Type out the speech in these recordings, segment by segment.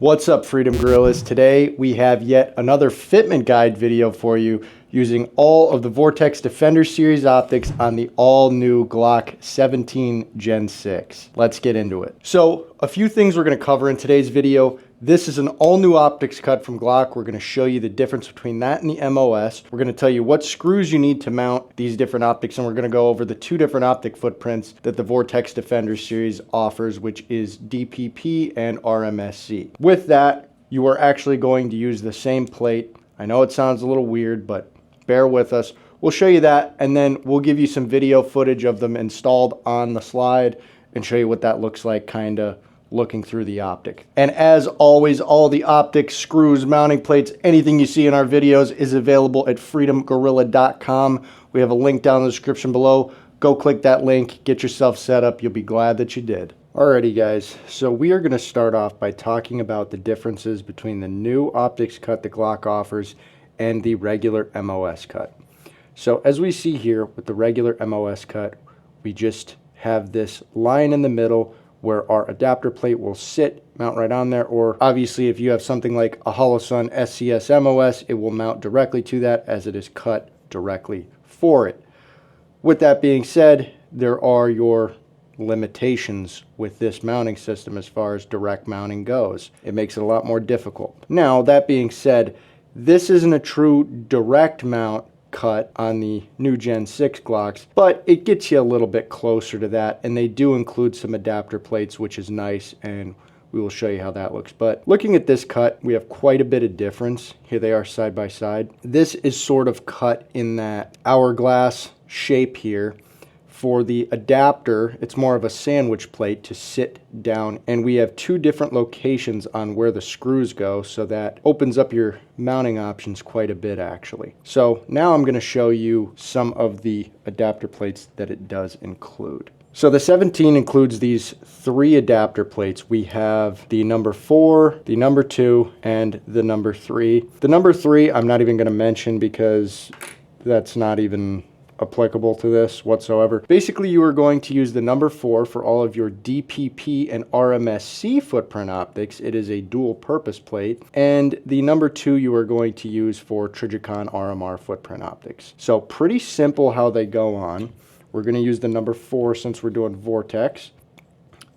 What's up, Freedom Gorillas? Today we have yet another fitment guide video for you using all of the Vortex Defender Series optics on the all-new Glock 17 Gen 6. Let's get into it. So a few things we're going to cover in today's video. This is an all-new optics cut from Glock. We're going to show you the difference between that and the MOS. We're going to tell you what screws you need to mount these different optics, and we're going to go over the two different optic footprints that the Vortex Defender Series offers, which is DPP and RMSC. With that, you are actually going to use the same plate. I know it sounds a little weird, but bear with us. We'll show you that, and then we'll give you some video footage of them installed on the slide and show you what that looks like, kind of looking through the optic. And as always, all the optics, screws, mounting plates, anything you see in our videos is available at freedomgorilla.com. We have a link down in the description below. Go click that link, get yourself set up. You'll be glad that you did. Alrighty guys, so we are going to start off by talking about the differences between the new optics cut the Glock offers and the regular MOS cut. So as we see here with the regular MOS cut, we just have this line in the middle where our adapter plate will sit, mount right on there, or obviously if you have something like a Holosun SCS MOS, it will mount directly to that as it is cut directly for it. With that being said, there are your limitations with this mounting system as far as direct mounting goes. It makes it a lot more difficult. Now, that being said, this isn't a true direct mount cut on the new Gen 6 Glocks, but it gets you a little bit closer to that, and they do include some adapter plates, which is nice, and we will show you how that looks. But looking at this cut, we have quite a bit of difference. Here they are side by side. This is sort of cut in that hourglass shape here. For the adapter, it's more of a sandwich plate to sit down, and we have two different locations on where the screws go, so that opens up your mounting options quite a bit actually. So now I'm going to show you some of the adapter plates that it does include. So the 17 includes these three adapter plates. We have the number 4, the number 2, and the number 3. The number 3 I'm not even going to mention because that's not even applicable to this whatsoever. Basically, you are going to use the number 4 for all of your DPP and RMSC footprint optics. It is a dual purpose plate. And the number 2 you are going to use for Trijicon RMR footprint optics. So pretty simple how they go on. We're going to use the number 4 since we're doing Vortex.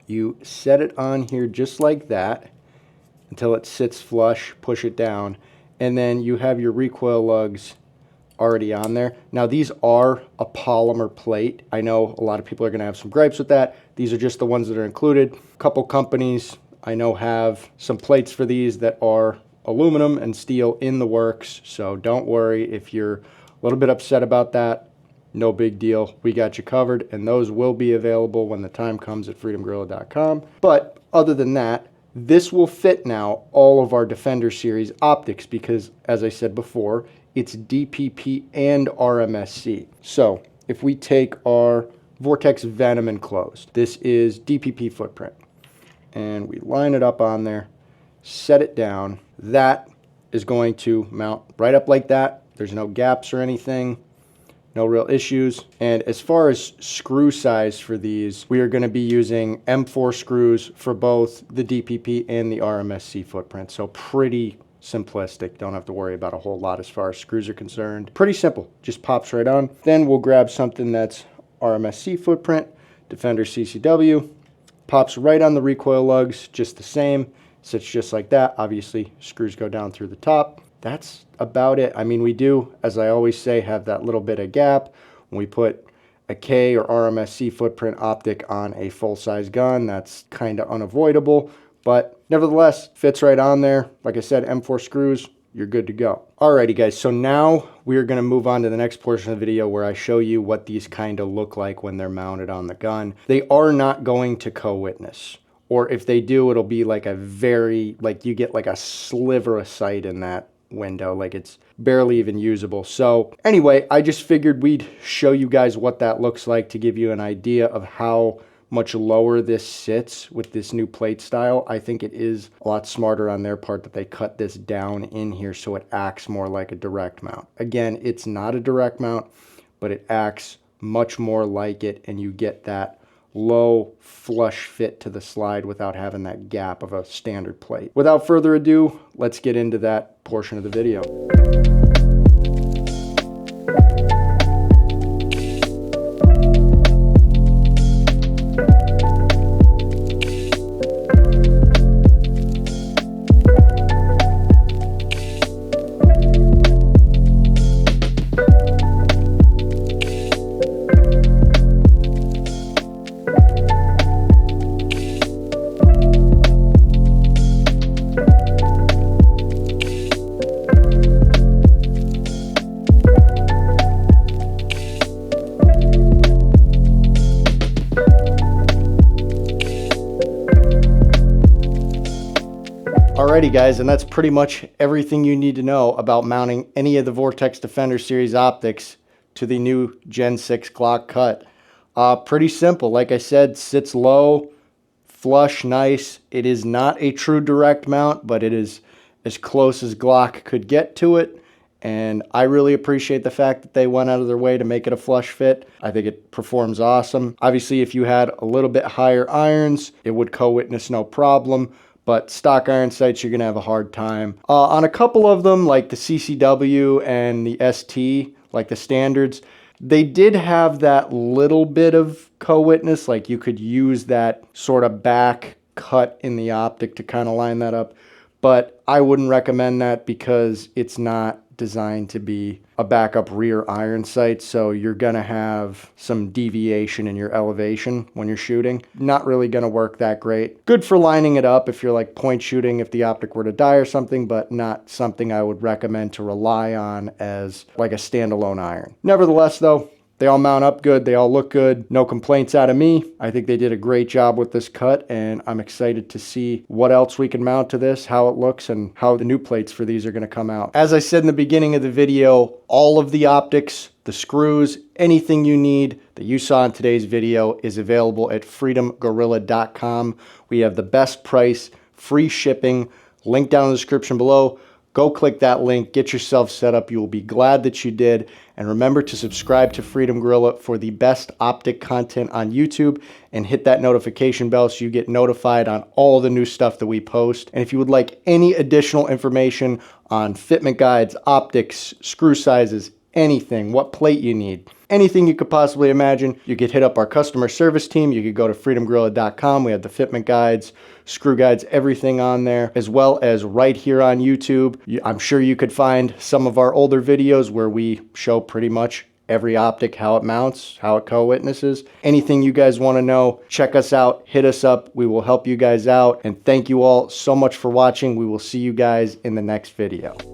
You set it on here just like that until it sits flush, push it down, and then you have your recoil lugs already on there. Now these are a polymer plate. I know a lot of people are going to have some gripes with that. These are just the ones that are included. A couple companies I know have some plates for these that are aluminum and steel in the works, so don't worry if you're a little bit upset about that. No big deal. We got you covered, and those will be available when the time comes at freedomgorilla.com. But other than that, this will fit now all of our Defender Series optics because, as I said before, it's DPP and RMSC. So if we take our Vortex Venom enclosed, this is DPP footprint, and we line it up on there, set it down, that is going to mount right up like that. There's no gaps or anything, no real issues. And as far as screw size for these, we are going to be using M4 screws for both the DPP and the RMSC footprint. So pretty simplistic. Don't have to worry about a whole lot as far as screws are concerned. Pretty simple. Just pops right on. Then we'll grab something that's RMSC footprint, Defender CCW. Pops right on the recoil lugs, just the same. Sits just like that. Obviously, screws go down through the top. That's about it. I mean, we do, as I always say, have that little bit of gap. When we put a K or RMSC footprint optic on a full-size gun, that's kind of unavoidable. But nevertheless, fits right on there. Like I said, M4 screws, you're good to go. Alrighty guys, so now we're gonna move on to the next portion of the video where I show you what these kind of look like when they're mounted on the gun. They are not going to co-witness. Or if they do, it'll be like a very, like you get like a sliver of sight in that window, like it's barely even usable. So anyway, I just figured we'd show you guys what that looks like to give you an idea of how much lower this sits with this new plate style. I think it is a lot smarter on their part that they cut this down in here so it acts more like a direct mount. Again, it's not a direct mount, but it acts much more like it, and you get that low flush fit to the slide without having that gap of a standard plate. Without further ado, let's get into that portion of the video. Alrighty guys, and that's pretty much everything you need to know about mounting any of the Vortex Defender Series optics to the new Gen 6 Glock cut. Pretty simple. Like I said, sits low, flush, nice. It is not a true direct mount, but it is as close as Glock could get to it. And I really appreciate the fact that they went out of their way to make it a flush fit. I think it performs awesome. Obviously, if you had a little bit higher irons, it would co-witness no problem. But stock iron sights, you're going to have a hard time. On a couple of them, like the CCW and the ST, like the standards, they did have that little bit of co-witness. Like you could use that sort of back cut in the optic to kind of line that up. But I wouldn't recommend that because it's not designed to be a backup rear iron sight, so you're gonna have some deviation in your elevation when you're shooting. Not really gonna work that great. Good for lining it up if you're like point shooting if the optic were to die or something, but not something I would recommend to rely on as like a standalone iron. Nevertheless though, they all mount up good, they all look good, no complaints out of me. I think they did a great job with this cut, and I'm excited to see what else we can mount to this, how it looks, and how the new plates for these are going to come out. As I said in the beginning of the video, all of the optics, the screws, anything you need that you saw in today's video is available at freedomgorilla.com. We have the best price, free shipping, link down in the description below. Go click that link, get yourself set up. You will be glad that you did. And remember to subscribe to Freedom Gorilla for the best optic content on YouTube, and hit that notification bell so you get notified on all the new stuff that we post. And if you would like any additional information on fitment guides, optics, screw sizes, anything, what plate you need, anything you could possibly imagine, you could hit up our customer service team. You could go to freedomgorilla.com. We have the fitment guides, screw guides, everything on there, as well as right here on YouTube. I'm sure you could find some of our older videos where we show pretty much every optic, how it mounts, how it co-witnesses. Anything you guys want to know, check us out, hit us up. We will help you guys out. And thank you all so much for watching. We will see you guys in the next video.